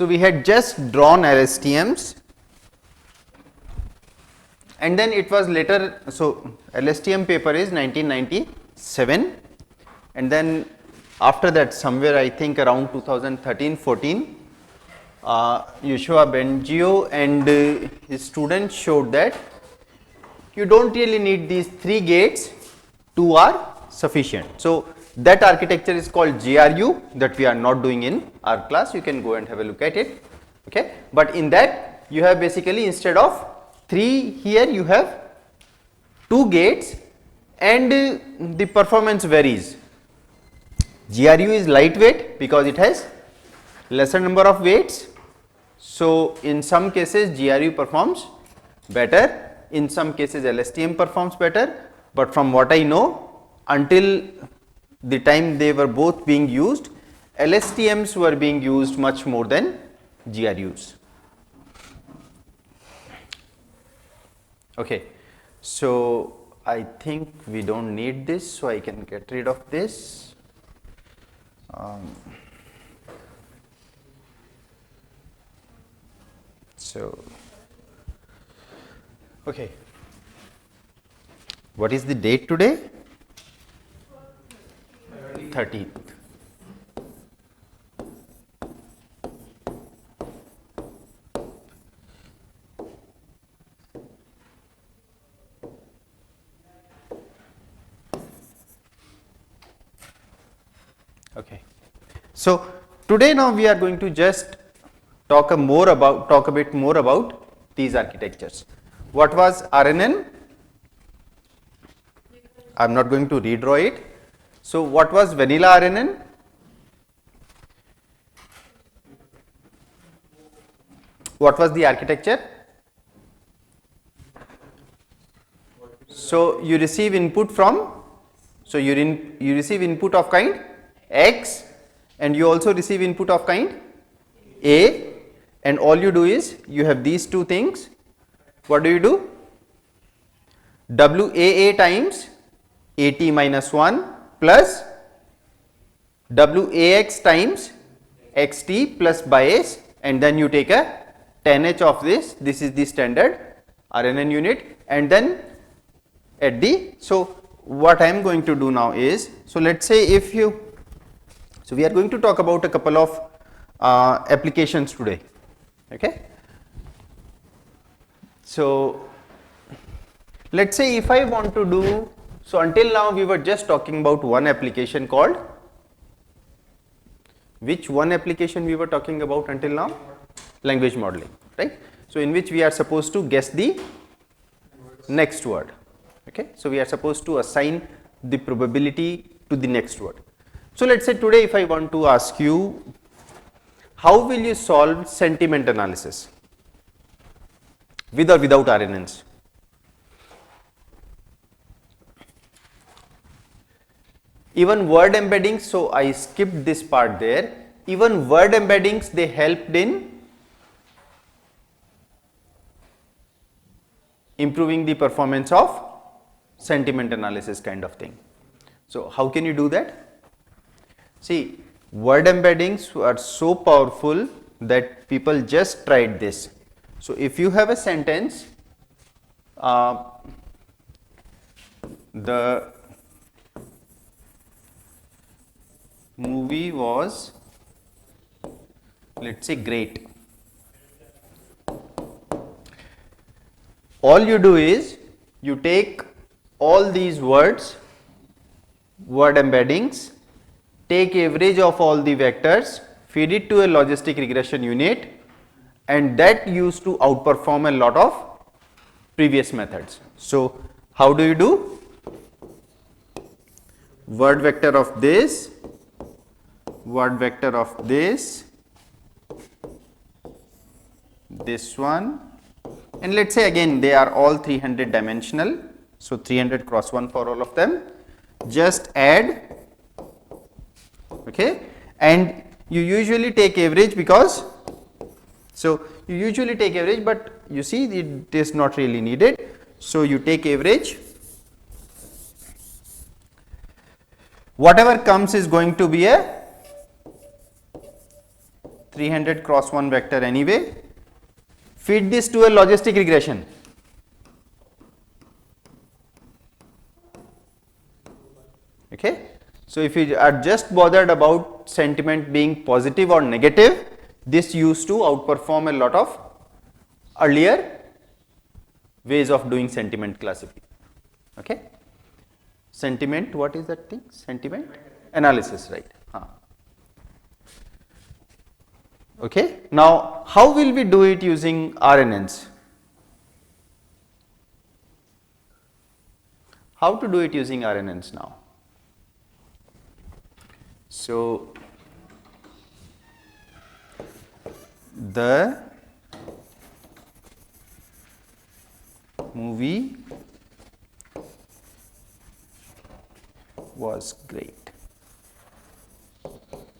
So, we had just drawn LSTMs, and then it was later, so LSTM paper is 1997, and then after that somewhere I think around 2013-14, Yoshua Bengio and his students showed that you do not really need these 3 gates, 2 are sufficient. So, that architecture is called GRU, that we are not doing in our class, you can go and have a look at it, okay. But in that you have basically instead of 3 here you have 2 gates, and the performance varies. GRU is lightweight because it has lesser number of weights. So, in some cases GRU performs better, in some cases LSTM performs better, but from what I know, until the time they were both being used, LSTMs were being used much more than GRUs. Okay. So, I think we do not need this, so I can get rid of this. Okay. What is the date today? 13th. Okay. So, today now we are going to just talk a bit more about these architectures. What was RNN? I am not going to redraw it. So, what was vanilla RNN? What was the architecture? So, you receive input from, so you receive input of kind X, and you also receive input of kind A, and all you do is you have these two things. What do? WAA times AT minus 1 plus WAX times XT plus bias, and then you take a 10H of this. This is the standard RNN unit, and then at the, so what I am going to do now is, so let us say if you, so we are going to talk about a couple of applications today, okay. So let us say if I want to do, so until now we were just talking about one application called, which one application we were talking about until now? Language modeling, right. So in which we are supposed to guess the next word, okay. So we are supposed to assign the probability to the next word. So let us say today if I want to ask you, how will you solve sentiment analysis with or without RNNs? Even word embeddings, so I skipped this part there, even word embeddings they helped in improving the performance of sentiment analysis kind of thing. So how can you do that? See, word embeddings are so powerful that people just tried this. So if you have a sentence, the movie was, let us say, great. All you do is you take all these words, word embeddings, take average of all the vectors, feed it to a logistic regression unit, and that used to outperform a lot of previous methods. So how do you do? Word vector of this, word vector of this one, and let us say again they are all 300 dimensional, so 300 cross 1 for all of them, just add, okay, and you usually take average because, so you usually take average, but you see it is not really needed. So you take average, whatever comes is going to be a 300 cross 1 vector anyway. Feed this to a logistic regression. Okay. So, if you are just bothered about sentiment being positive or negative, this used to outperform a lot of earlier ways of doing sentiment classification. Okay. Sentiment, what is that thing? Sentiment analysis, right? Okay. Now, how will we do it using RNNs? How to do it using RNNs now? So, the movie was great.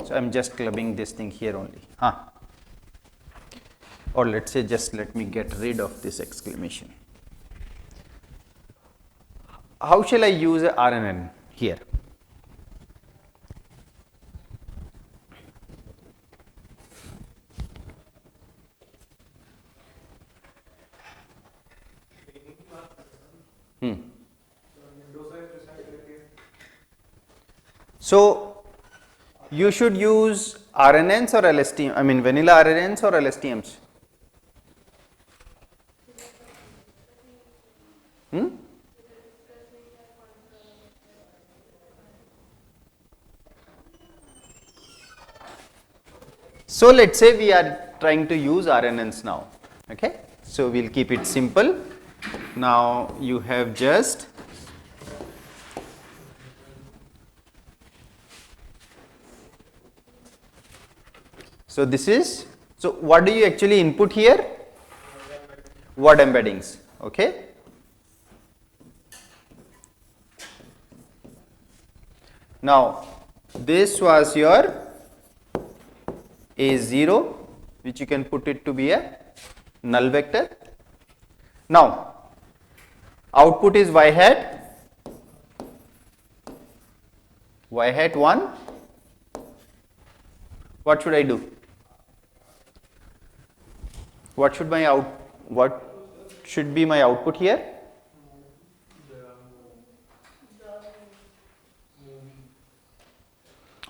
So, I am just clubbing this thing here only. Or let us say, just let me get rid of this exclamation. How shall I use a RNN here? So, you should use RNNs or LSTM, I mean vanilla RNNs or LSTMs? So, let us say we are trying to use RNNs now. Okay. So, we will keep it simple. Now, you have just so this is, so what do you actually input here? Word embeddings. Okay. Now, this was your A0, which you can put it to be a null vector. Now, output is y hat 1. What should I do? What should be my output here?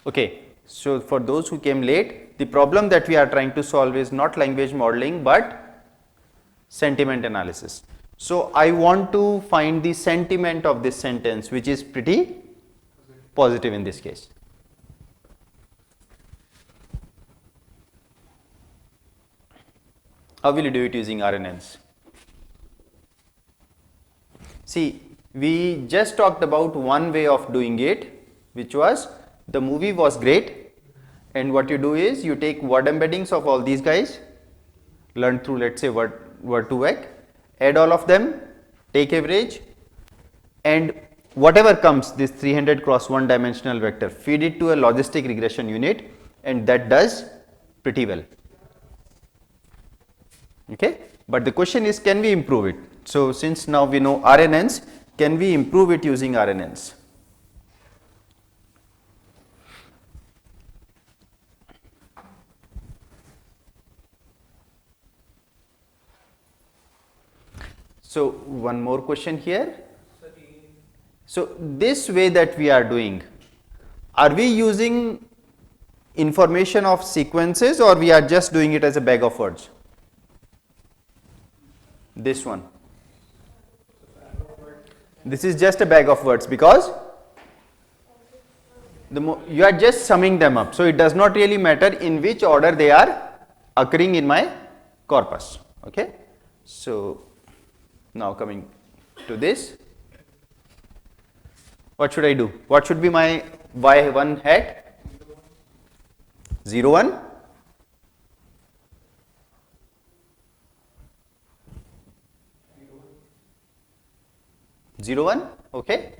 Okay. So, for those who came late, the problem that we are trying to solve is not language modeling, but sentiment analysis. So, I want to find the sentiment of this sentence, which is pretty positive in this case. How will you do it using RNNs? See, we just talked about one way of doing it, which was the movie was great, and what you do is you take word embeddings of all these guys, learned through, let us say, word2vec, add all of them, take average, and whatever comes, this 300 cross 1 dimensional vector, feed it to a logistic regression unit, and that does pretty well. Okay. But the question is, can we improve it? So, since now we know RNNs, can we improve it using RNNs? So, one more question here. So, this way that we are doing, are we using information of sequences or we are just doing it as a bag of words? This one. This is just a bag of words because you are just summing them up. So, it does not really matter in which order they are occurring in my corpus. Okay. So, now coming to this, what should I do? What should be my y1 hat? 0 1. Zero one, okay.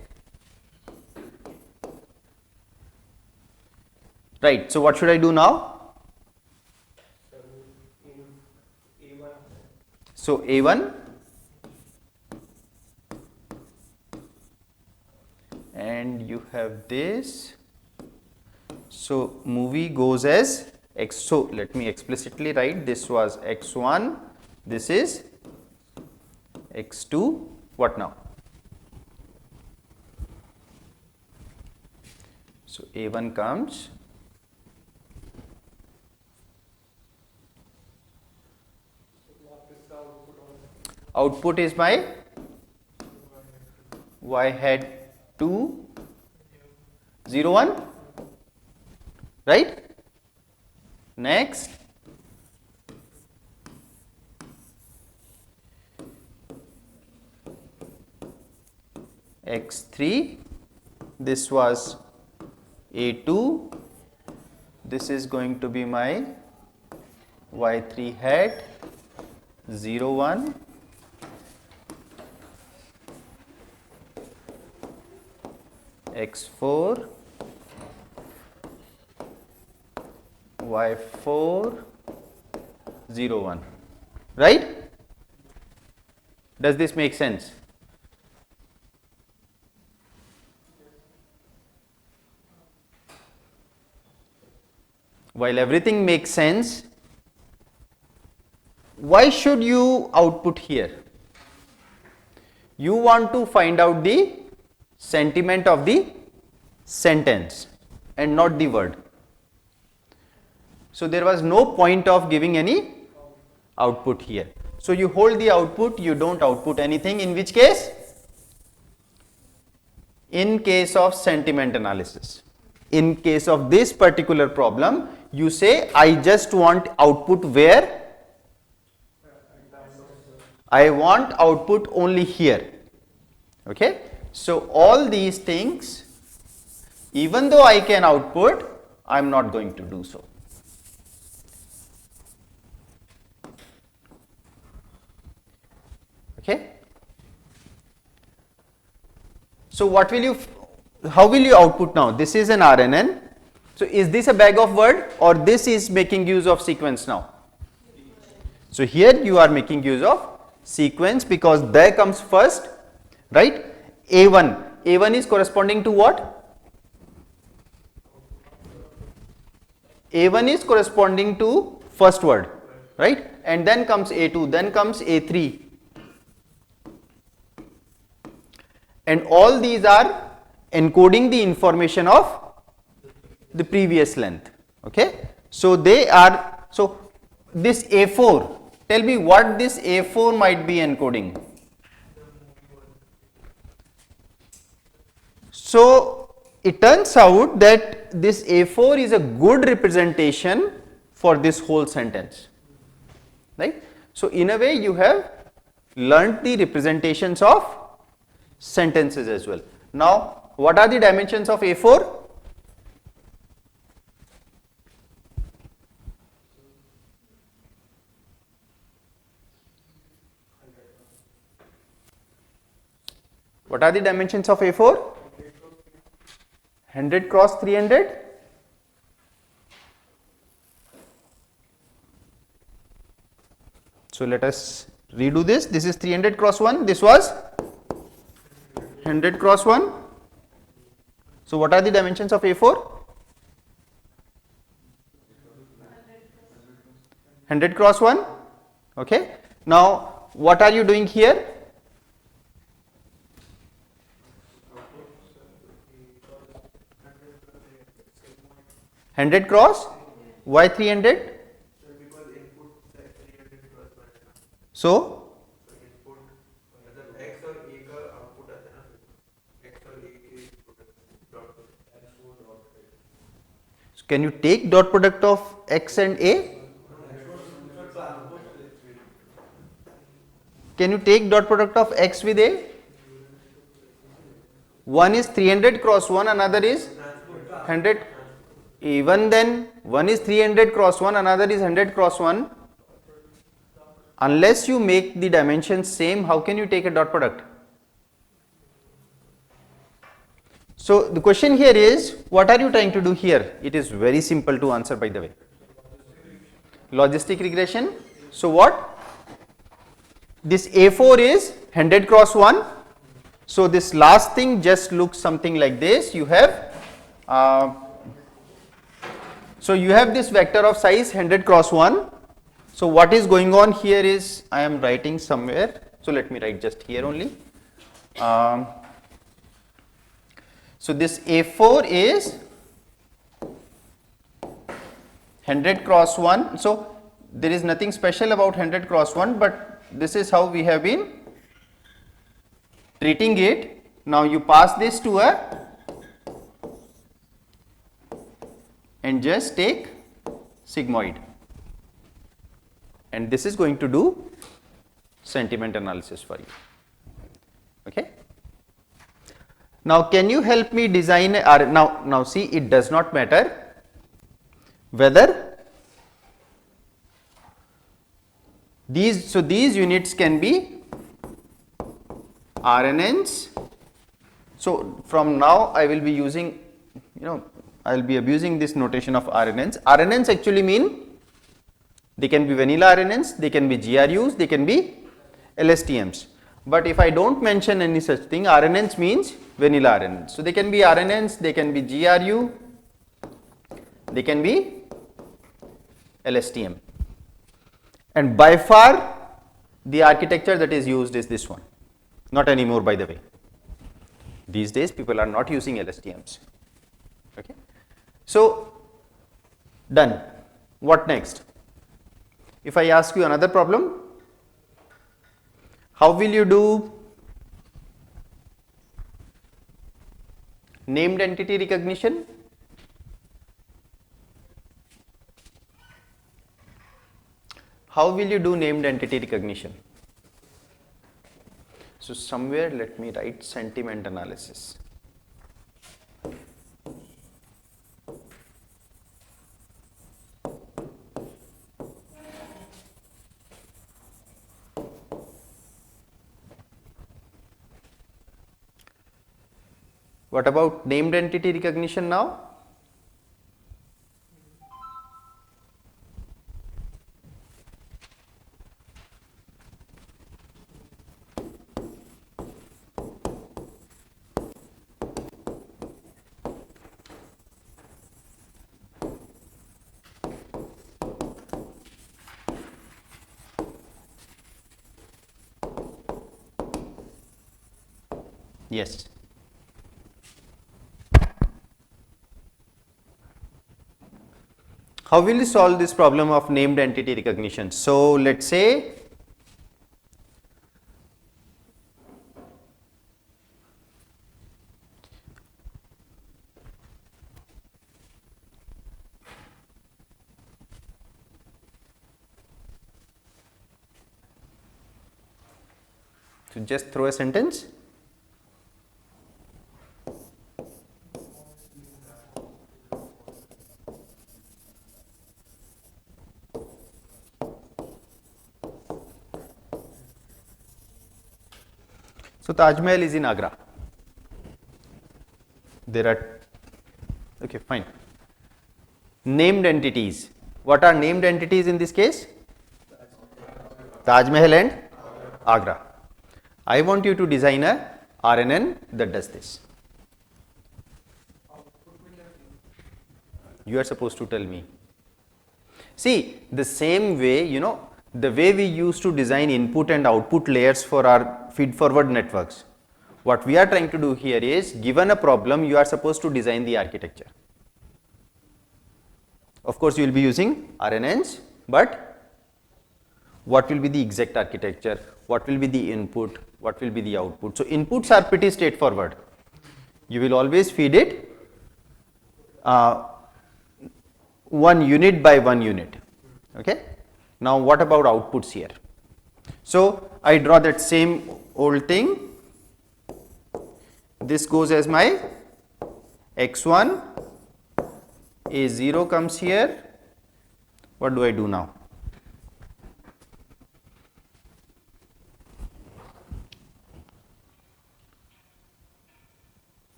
Right. So, what should I do now? So, A1 and you have this. So, movie goes as x. So let me explicitly write, this was x1, this is x2. What now? So A1 comes, output is my y hat 2 0 1, right? Next, x3, this was A2, this is going to be my y3 hat 0 1, x4, y4 0 1, right? Does this make sense? While everything makes sense, why should you output here? You want to find out the sentiment of the sentence and not the word. So there was no point of giving any output here. So you hold the output, you don't output anything. In which case? In case of sentiment analysis. In case of this particular problem, you say I just want output where? I want output only here. Okay. So all these things, even though I can output, I am not going to do so. Okay. So what will you, how will you output now? This is an RNN. So is this a bag of word or this is making use of sequence now? So here you are making use of sequence because there comes first, right? A1. A1 is corresponding to what? A1 is corresponding to first word, right? And then comes A2, then comes A3. And all these are encoding the information of the previous length. Okay. So they are, so this A4, tell me what this A4 might be encoding. So it turns out that this A4 is a good representation for this whole sentence, right? So in a way you have learnt the representations of sentences as well. Now what are the dimensions of A4? What are the dimensions of A4? 100 cross 300. So let us redo this. This is 300 cross 1. This was 100 cross 1. So what are the dimensions of A4? 100 cross 1. Okay. Now what are you doing here? 100 cross, why 300? So can you take dot product of x and a? Can you take dot product of x with a? One is 300 cross 1, another is 100. Even then, one is 300 cross 1, another is 100 cross 1. Unless you make the dimensions same, how can you take a dot product? So the question here is, what are you trying to do here? It is very simple to answer, by the way. Logistic regression. So what? This A4 is 100 cross 1. So this last thing just looks something like this. You have So you have this vector of size 100 cross 1. So what is going on here is, I am writing somewhere, so let me write just here only. So this A4 is 100 cross 1. So there is nothing special about 100 cross 1, but this is how we have been treating it. Now you pass this to a and just take sigmoid, and this is going to do sentiment analysis for you. Okay. Now can you help me design a now see, it does not matter whether these units can be RNNs. So from now I will be using, I will be abusing this notation of RNNs. RNNs actually mean they can be vanilla RNNs, they can be GRUs, they can be LSTMs. But if I don't mention any such thing, RNNs means vanilla RNNs. So they can be RNNs, they can be GRU, they can be LSTM. And by far the architecture that is used is this one, not anymore by the way. These days people are not using LSTMs. Okay. So done. What next? If I ask you another problem, how will you do named entity recognition? How will you do named entity recognition? So somewhere let me write sentiment analysis. What about named entity recognition now? Yes. How will you solve this problem of named entity recognition? So let's say to just throw a sentence. So Taj Mahal is in Agra. There are, okay, fine. Named entities. What are named entities in this case? Taj Mahal and Agra. I want you to design a RNN that does this. You are supposed to tell me. See, the same way, the way we used to design input and output layers for our feed forward networks. What we are trying to do here is, given a problem, you are supposed to design the architecture. Of course, you will be using RNNs, but what will be the exact architecture? What will be the input? What will be the output? So inputs are pretty straightforward. You will always feed it one unit by one unit. Okay. Now what about outputs here? So I draw that same old thing. This goes as my x1, a0 comes here. What do I do now?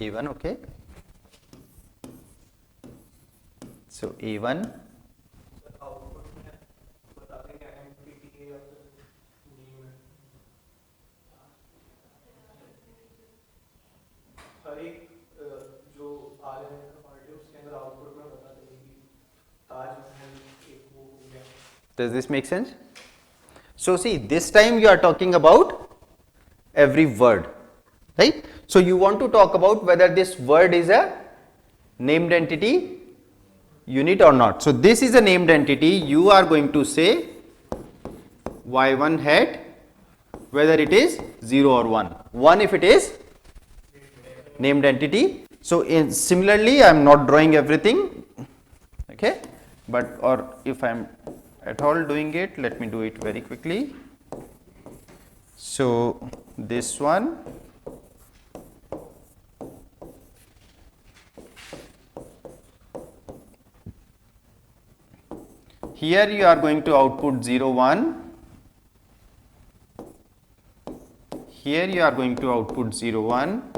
A1, okay. So A1. Does this make sense? So see, this time you are talking about every word, right? So you want to talk about whether this word is a named entity unit or not. So this is a named entity. You are going to say y1 hat whether it is 0 or 1. 1 if it is named entity. So similarly I am not drawing everything, okay, but or if I am at all doing it, let me do it very quickly. So this one, here you are going to output 0 1, here you are going to output 0 1.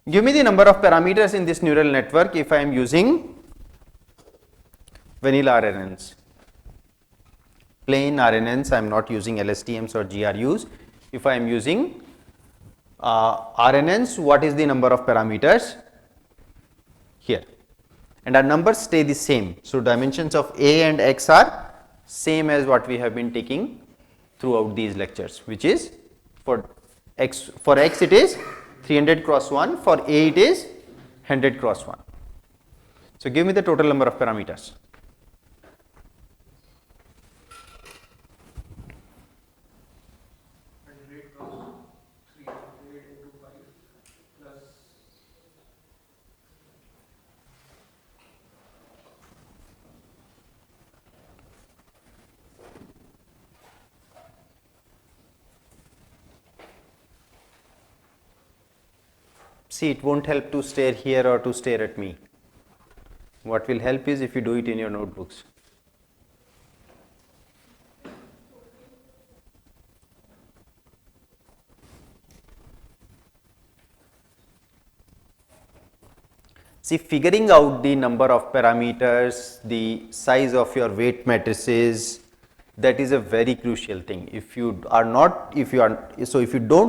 Give me the number of parameters in this neural network if I am using vanilla RNNs. Plain RNNs, I am not using LSTMs or GRUs. If I am using RNNs, what is the number of parameters here? And our numbers stay the same. So dimensions of A and X are same as what we have been taking throughout these lectures, which is for X it is 300 cross 1, for A it is 100 cross 1. So give me the total number of parameters. See, it won't help to stare here or to stare at me. What will help is if you do it in your notebooks. See, figuring out the number of parameters, the size of your weight matrices, that is a very crucial thing. If you don't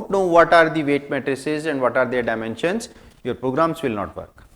know what are the weight matrices and what are their dimensions, your programs will not work.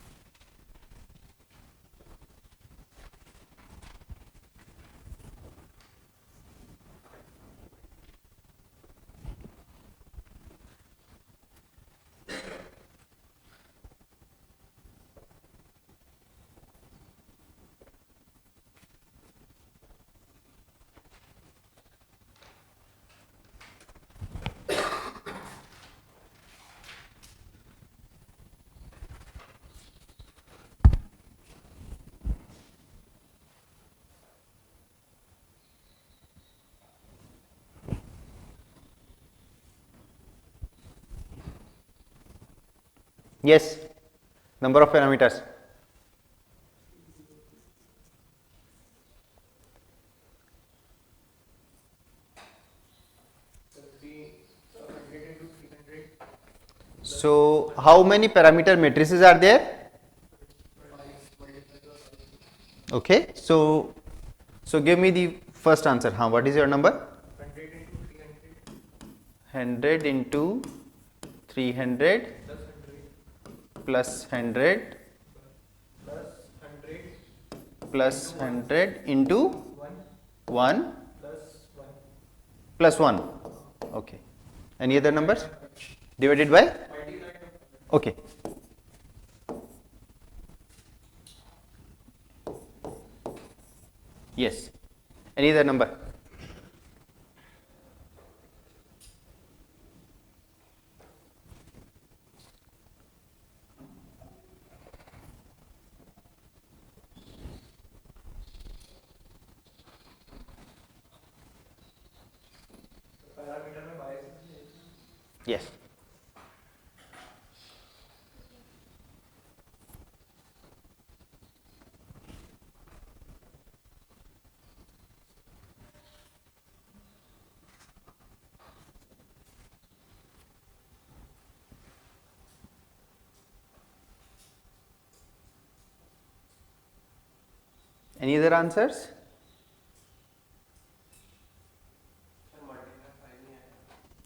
Yes, number of parameters. So how many parameter matrices are there? Okay, so give me the first answer. What is your number? 100 into 300 plus 100 plus 100 into 1 plus 1. Okay. Any other numbers? Divided by? Okay. Yes. Any other number? Yes. Any other answers?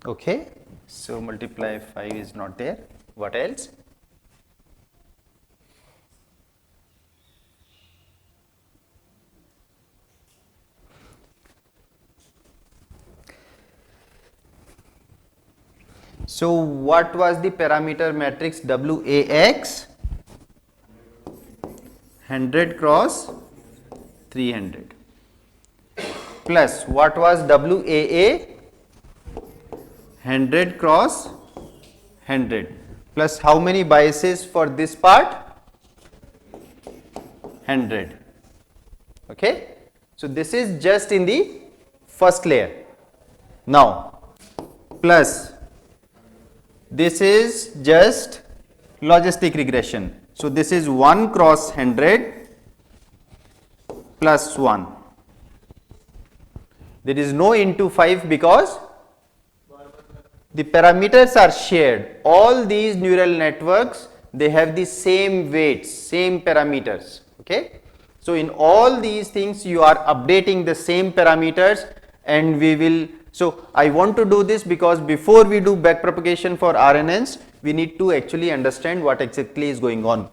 Okay, so multiply 5 is not there. What else? So what was the parameter matrix WAX? 100 cross 300 plus what was WAA? 100 cross 100 plus how many biases for this part? 100. Okay. So this is just in the first layer. Now plus this is just logistic regression. So this is 1 cross 100 plus 1. There is no into 5 because the parameters are shared. All these neural networks, they have the same weights, same parameters. Okay. So in all these things you are updating the same parameters, and we will. So I want to do this because before we do backpropagation for RNNs, we need to actually understand what exactly is going on.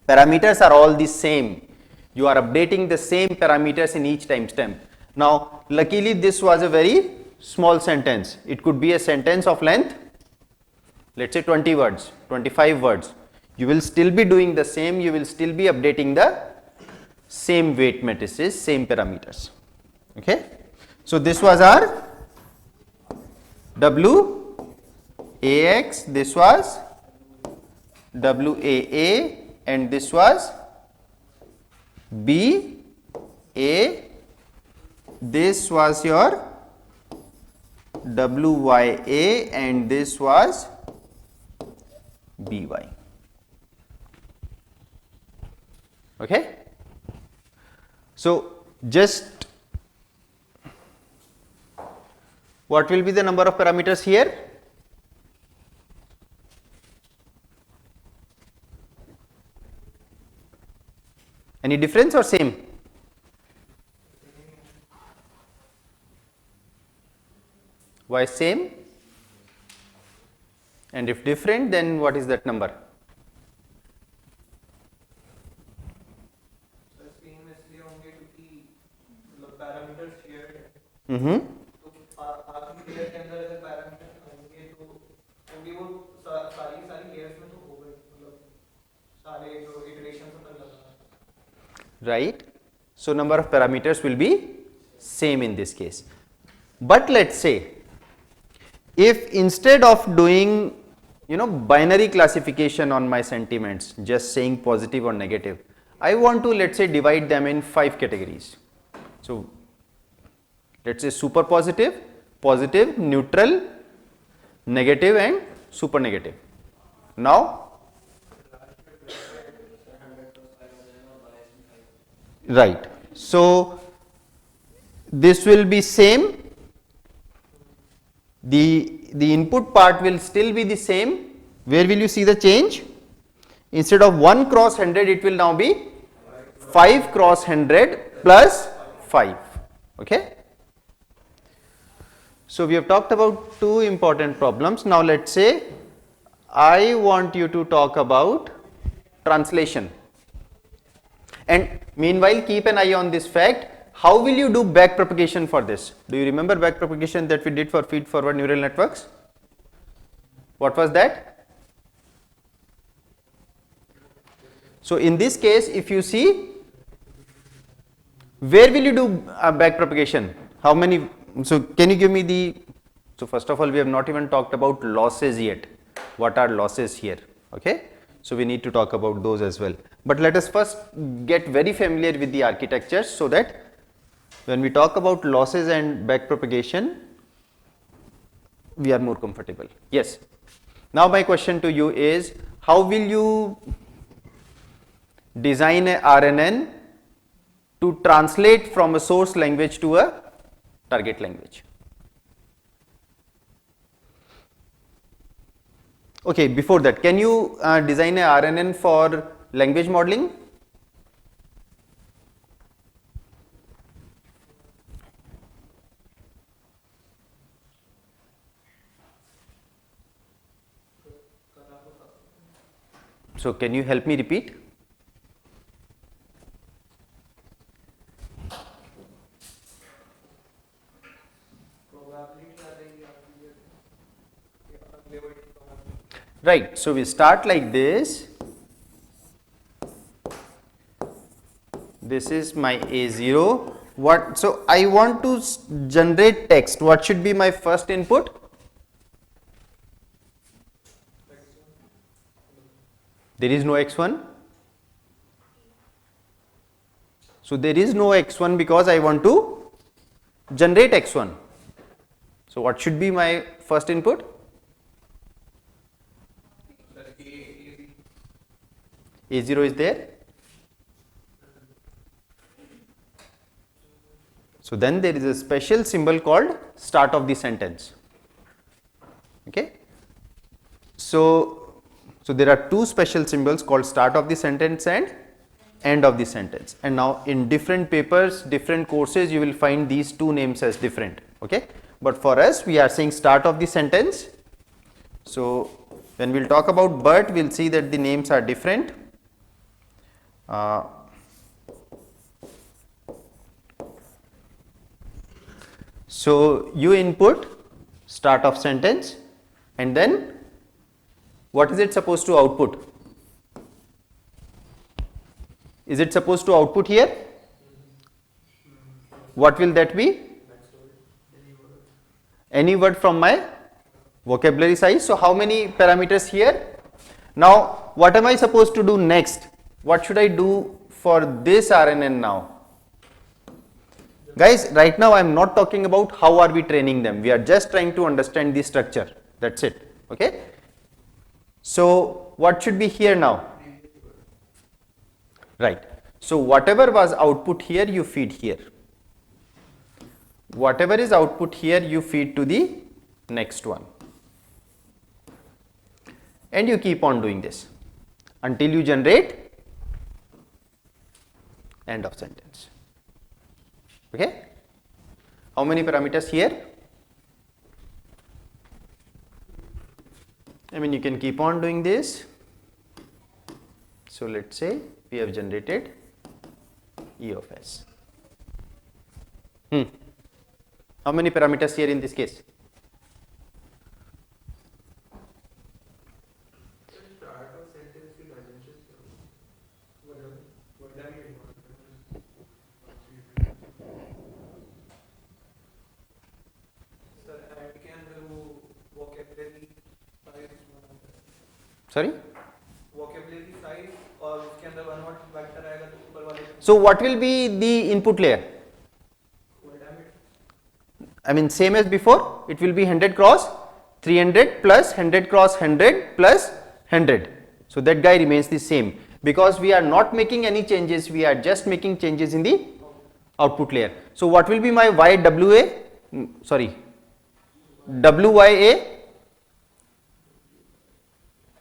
Parameters are all the same. You are updating the same parameters in each timestamp. Now luckily this was a very small sentence. It could be a sentence of length, let's say 20 words, 25 words. You will still be doing the same, you will still be updating the same weight matrices, same parameters. Okay. So this was our WAX, this was WAA, and this was BA, this was your WYA, and this was BY. Okay. So just what will be the number of parameters here? Any difference or same? Why same? And if different, then what is that number? Mm-hmm. Right. So number of parameters will be same in this case. But let's say if instead of doing binary classification on my sentiments, just saying positive or negative, I want to, let's say, divide them in 5 categories. So let's say super positive, positive, neutral, negative, and super negative. Now right. So this will be same. The input part will still be the same. Where will you see the change? Instead of 1 cross 100, it will now be 5 cross 100 plus 5. Okay. So we have talked about 2 important problems. Now let's say I want you to talk about translation. And meanwhile, keep an eye on this fact. How will you do backpropagation for this? Do you remember backpropagation that we did for feed-forward neural networks? What was that? So in this case, if you see, where will you do backpropagation? How many? So can you give me the? So first of all, we have not even talked about losses yet. What are losses here? Okay. So we need to talk about those as well. But let us first get very familiar with the architecture so that when we talk about losses and backpropagation, we are more comfortable. Yes. Now my question to you is, how will you design a RNN to translate from a source language to a target language? Okay, before that, can you design a RNN for language modeling? So can you help me repeat? Right. So we start like this. This is my A0. What? So I want to generate text. What should be my first input? There is no x1. So there is no x1 because I want to generate x1. So what should be my first input? A0 is there. So then there is a special symbol called start of the sentence. Okay. So there are two special symbols called start of the sentence and end of the sentence. And now in different papers, different courses, you will find these two names as different. Okay. But for us, we are saying start of the sentence. So when we will talk about but, we will see that the names are different. So you input start of sentence and then what is it supposed to output? Is it supposed to output here? What will that be? Any word from my vocabulary size. So how many parameters here? Now what am I supposed to do next? What should I do for this RNN now? Guys, right now I am not talking about how are we training them. We are just trying to understand the structure. That's it. Okay. So what should be here now? Right. So whatever was output here, you feed here. Whatever is output here, you feed to the next one. And you keep on doing this until you generate end of sentence. Okay. How many parameters here? I mean, you can keep on doing this. So let's say we have generated E of S. How many parameters here in this case? Sorry? Vocabulary size और उसके अंदर one word vector आएगा तो ऊपर वाले. So what will be the input layer? I mean same as before, it will be 100 cross 300 plus 100 cross 100 plus 100. So that guy remains the same because we are not making any changes, we are just making changes in the output layer. So what will be my YWA? Sorry, WYA?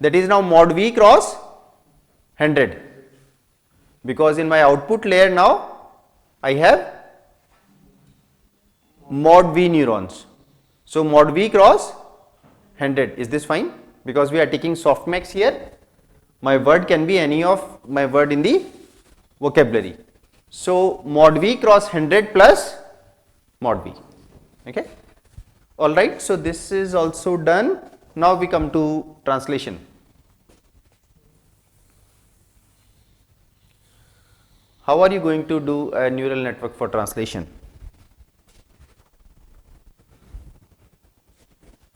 That is now mod V cross 100 because in my output layer now I have mod V neurons. So mod V cross 100, is this fine? Because we are taking softmax here, my word can be any of my word in the vocabulary. So mod V cross 100 plus mod V. Okay. Alright, so this is also done. Now we come to translation. How are you going to do a neural network for translation?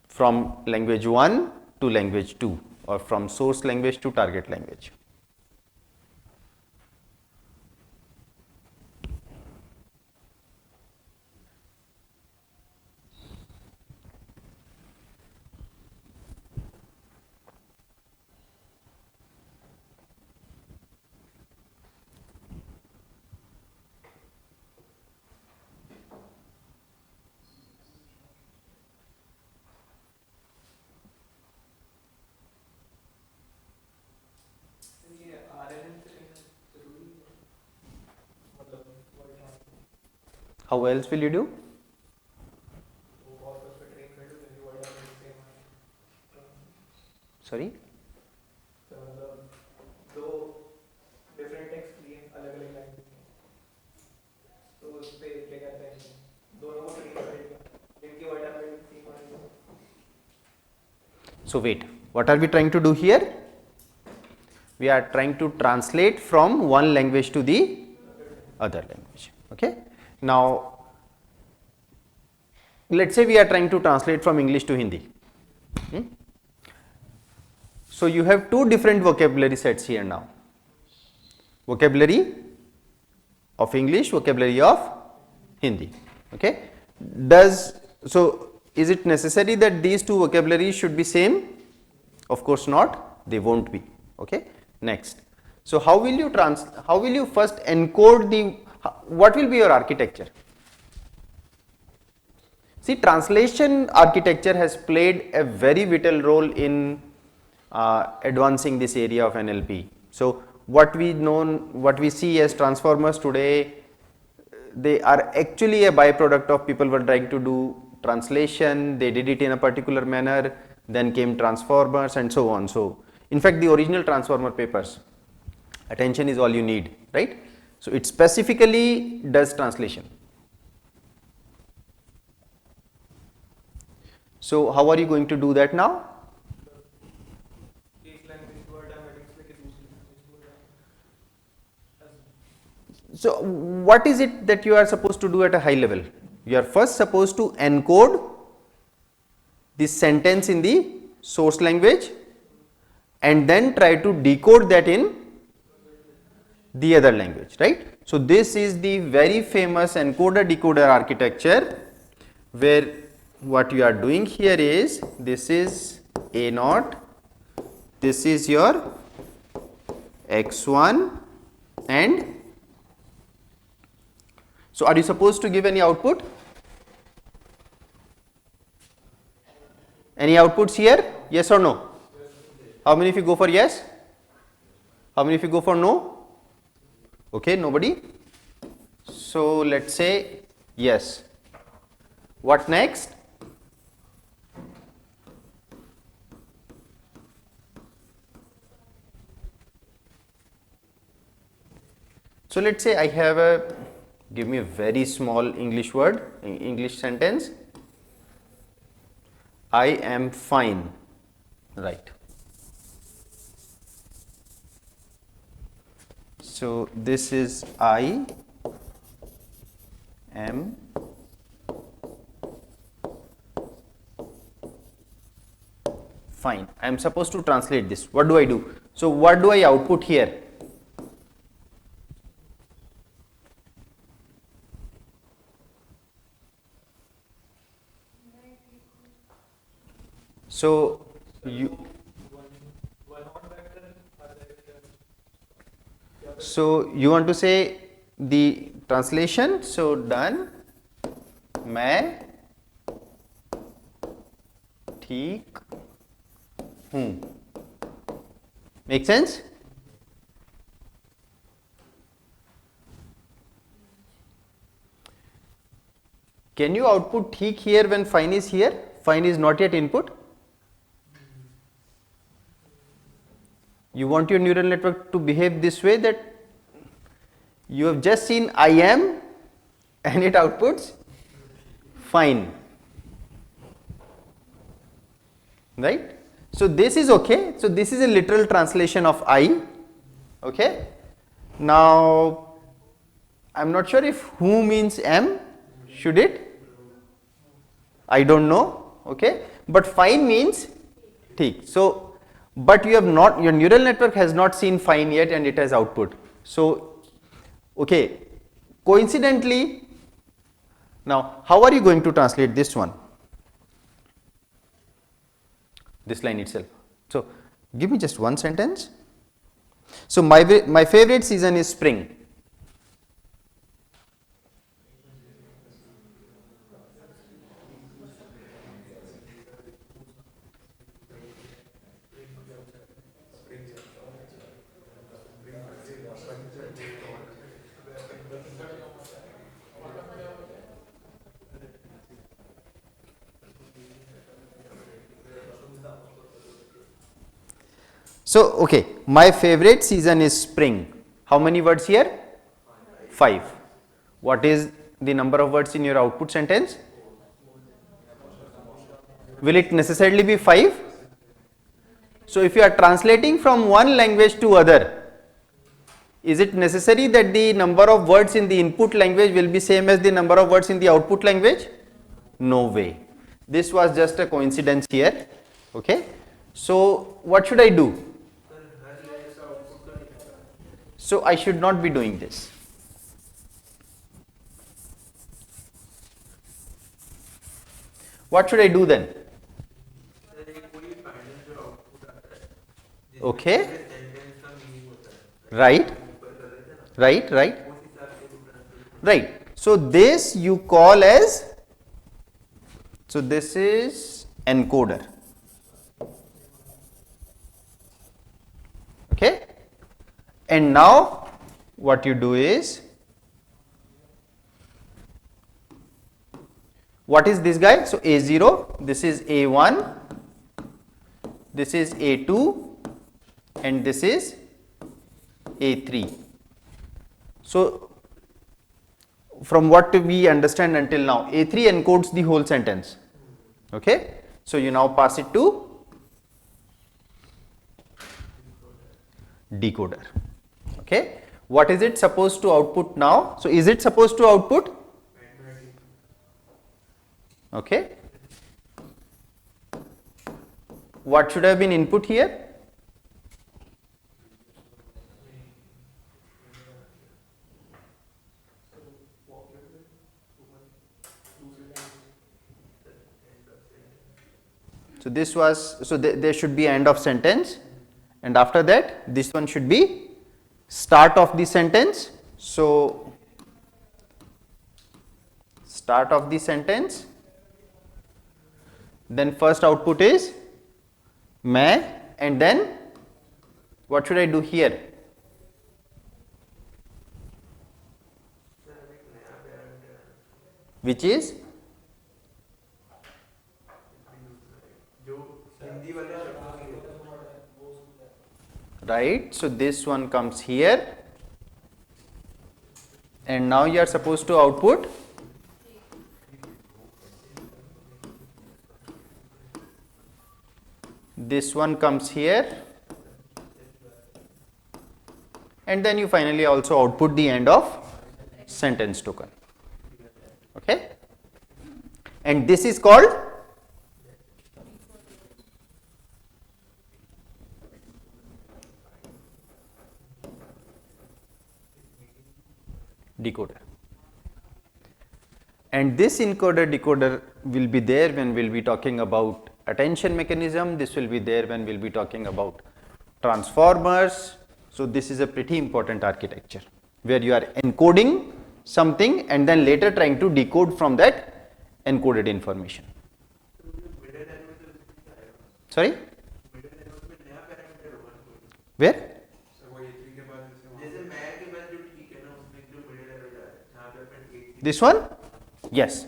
From language 1 to language 2 or from source language to target language. How else will you do? Sorry? दो different text लिए अलग अलग language में तो उस पे क्या कहते हैं दोनों को ट्रेन करेगा जिनकी वर्ड सेम आएगा. So wait. What are we trying to do here? We are trying to translate from one language to the other language. Okay. Now, let's say we are trying to translate from English to Hindi. So, you have two different vocabulary sets here now. Vocabulary of English, vocabulary of Hindi. Okay. Is it necessary that these two vocabularies should be same? Of course not, they won't be. Okay. Next. So, how will you first encode what will be your architecture? See, translation architecture has played a very vital role in advancing this area of NLP. So, what we see as transformers today, they are actually a byproduct of people were trying to do translation, they did it in a particular manner, then came transformers and so on. So, in fact, the original transformer papers, attention is all you need, right? So, it specifically does translation. So, how are you going to do that now? So, what is it that you are supposed to do at a high level? You are first supposed to encode this sentence in the source language and then try to decode that in the other language, right? So, this is the very famous encoder-decoder architecture, where what you are doing here is, this is A0, this is your X1, and so are you supposed to give any output? Any outputs here? Yes or no? How many of you go for yes? How many of you go for no? Okay, nobody. So let's say yes. What next? So let's say I have give me a very small English word, English sentence. I am fine, right? So this is I am fine. I am supposed to translate this. What do I do? So what do I output here? So you want to say the translation. So done. मैं ठीक हूँ. Make sense? Can you output ठीक here when fine is here? Fine is not yet input. You want your neural network to behave this way, that you have just seen I am and it outputs fine, right? So this is okay. So this is a literal translation of I. Okay. Now I am not sure if who means am. Should it? I don't know. Okay. But fine means ठीक. So but you have not, your neural network has not seen fine yet and it has output. So okay, coincidentally, now how are you going to translate this one, this line itself? So give me just one sentence. So my favorite season is spring. So okay, my favorite season is spring. How many words here? 5. What is the number of words in your output sentence? Will it necessarily be 5? So if you are translating from one language to other, is it necessary that the number of words in the input language will be same as the number of words in the output language? No way. This was just a coincidence here. Okay. So what should I do? So I should not be doing this. What should I do then? Okay. Right. Right. So this you call as, so this is encoder. Okay. And now what you do is, what is this guy? So A0, this is A1, this is A2, and this is A3. So from what we understand until now, A3 encodes the whole sentence. Okay. So you now pass it to decoder. Okay. What is it supposed to output now? So is it supposed to output? Okay. What should have been input here? So this was, so there should be end of sentence, and after that this one should be start of the sentence. So start of the sentence, then first output is मैं, and then what should I do here? Which is right. So this one comes here, and now you are supposed to output this one comes here, and then you finally also output the end of sentence token. Okay, and this is called decoder. And this encoder-decoder will be there when we will be talking about attention mechanism. This will be there when we will be talking about transformers. So this is a pretty important architecture where you are encoding something and then later trying to decode from that encoded information. Sorry? Where? This one? Yes.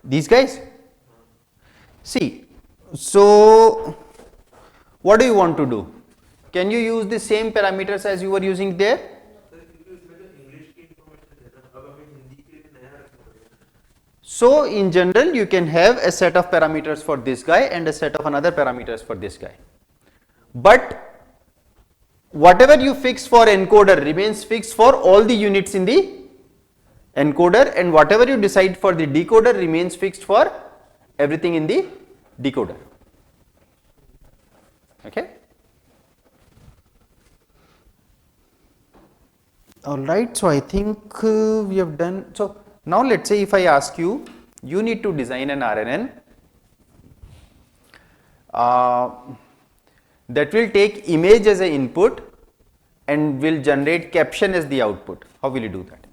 These guys? See, so what do you want to do? Can you use the same parameters as you were using there? So in general you can have a set of parameters for this guy and a set of another parameters for this guy. But whatever you fix for encoder remains fixed for all the units in the encoder, and whatever you decide for the decoder remains fixed for everything in the decoder. Okay. All right. So I think we have done. So now let's say if I ask you, you need to design an RNN that will take image as an input and will generate caption as the output. How will you do that?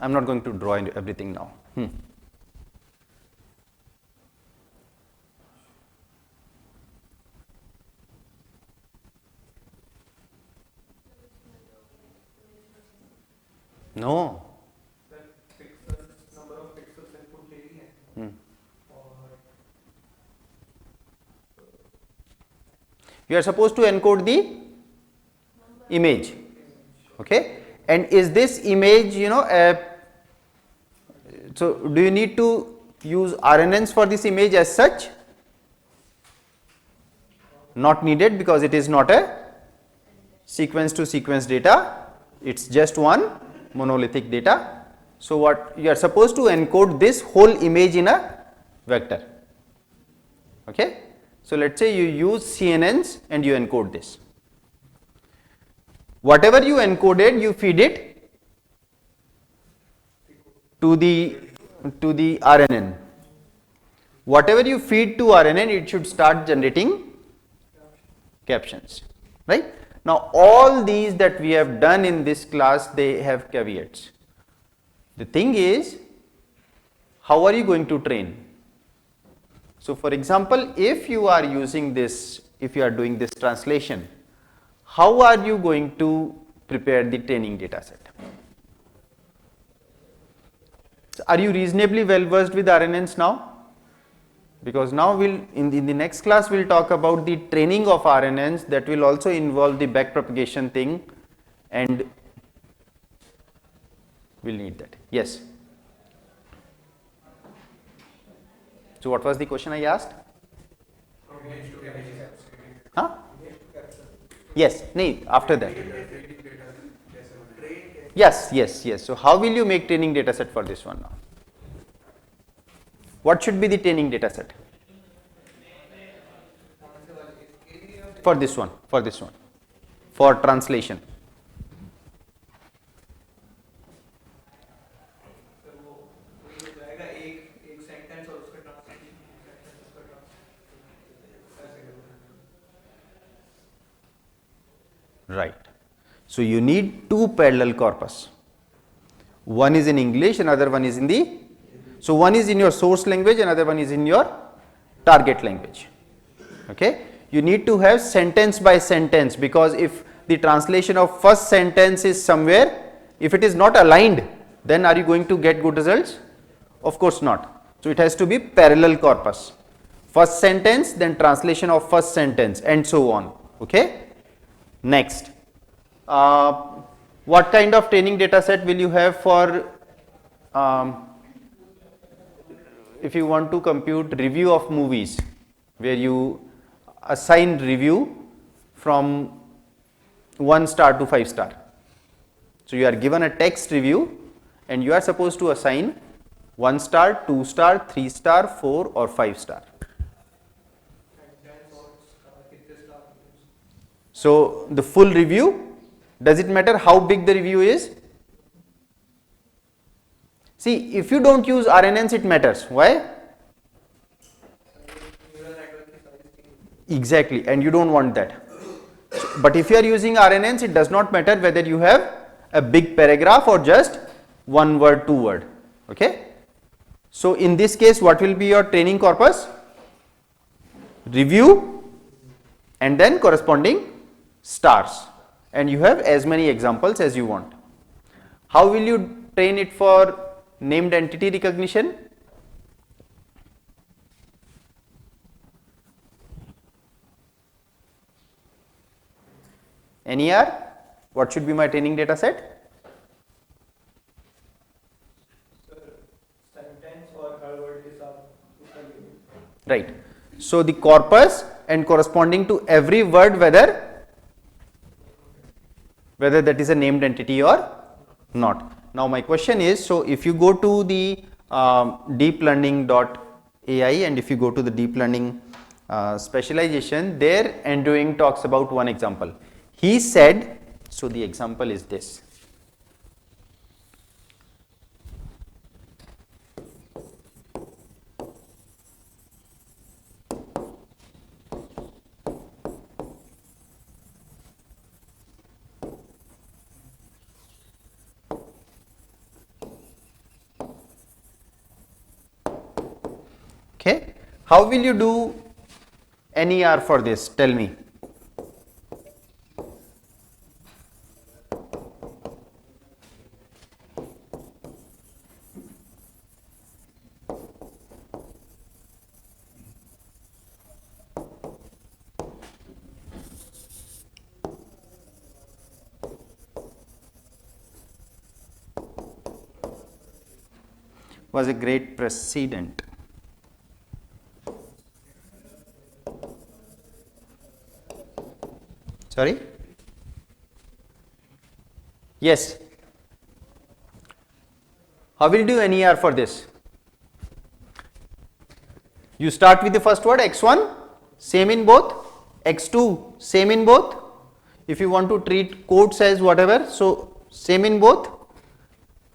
I am not going to draw everything now. No. Number of pixels input लेगी है. You are supposed to encode the image. Okay. And is this image, so do you need to use RNNs for this image as such? Not needed, because it is not a sequence to sequence data, it's just one monolithic data. So what you are supposed to encode this whole image in a vector. Okay. So let's say you use CNNs and you encode this. Whatever you encoded, you feed it to the RNN. Whatever you feed to RNN, it should start generating captions, right? Now all these that we have done in this class, they have caveats. The thing is, how are you going to train? So for example, if you are using this, if you are doing this translation, how are you going to prepare the training data set? So are you reasonably well versed with RNNs now? Because now we'll in the next class we'll talk about the training of RNNs, that will also involve the backpropagation thing, and we'll need that. Yes. So what was the question I asked? Huh? Yes, no, after that. Yes. So how will you make training data set for this one now? What should be the training data set? For this one, for translation. Right. So you need two parallel corpus. One is in English, another one is in the, so one is in your source language, another one is in your target language. Okay. You need to have sentence by sentence, because if the translation of first sentence is somewhere, if it is not aligned, then are you going to get good results? Of course not. So it has to be parallel corpus. First sentence, then translation of first sentence, and so on. Okay. Next, what kind of training data set will you have for if you want to compute review of movies, where you assign review from 1 star to 5 star. So you are given a text review and you are supposed to assign 1 star, 2 star, 3 star, 4 or 5 star. So the full review, does it matter how big the review is? See, if you don't use RNNs, it matters. Why? Exactly, and you don't want that. But if you are using RNNs, it does not matter whether you have a big paragraph or just 1 word, 2 word. Okay. So in this case, what will be your training corpus? Review and then corresponding stars, and you have as many examples as you want. How will you train it for named entity recognition? NER, what should be my training data set? Sentence or her word is Right. So the corpus and corresponding to every word, whether that is a named entity or not. Now my question is, so if you go to the deeplearning.ai and if you go to the deep learning specialization, there Andrew talks about one example. He said, so the example is this. Okay, how will you do NER for this? Tell me. Was a great precedent. Sorry? Yes. How will you do NER for this? You start with the first word x1, same in both, x2, same in both. If you want to treat quotes as whatever, so same in both,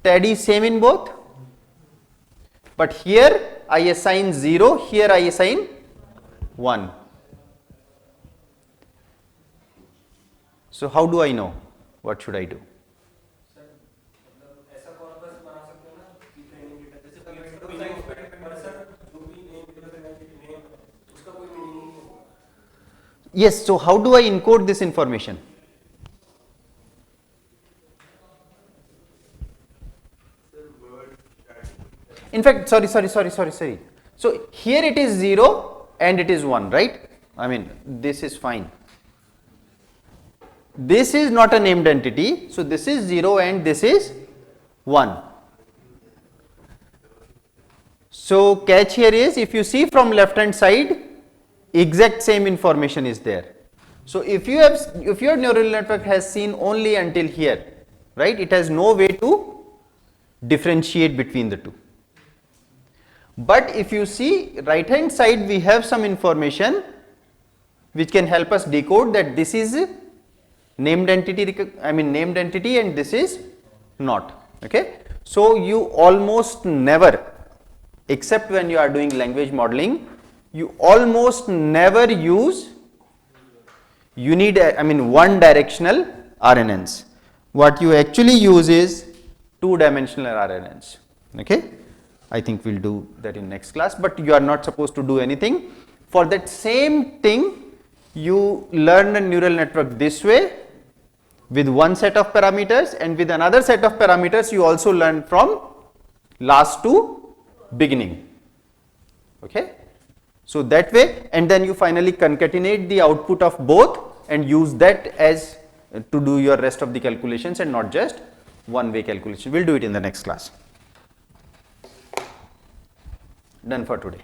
teddy same in both. But here I assign 0, here I assign 1. So how do I know? What should I do? Yes, so how do I encode this information? In fact, sorry. So here it is 0 and it is 1, right? I mean, this is fine. This is not a named entity, so this is 0 and this is 1. So catch here is, if you see from left hand side, exact same information is there. So if your neural network has seen only until here, right, it has no way to differentiate between the two. But if you see right hand side, we have some information which can help us decode that this is named entity, and this is not. Okay. So you almost never, except when you are doing language modeling, you almost never use one directional RNNs. What you actually use is two dimensional RNNs. Okay. I think we'll do that in next class, but you are not supposed to do anything. For that same thing, you learn a neural network this way with one set of parameters, and with another set of parameters you also learn from last to beginning. Okay. So that way, and then you finally concatenate the output of both and use that as to do your rest of the calculations and not just one way calculation. We'll do it in the next class. Done for today.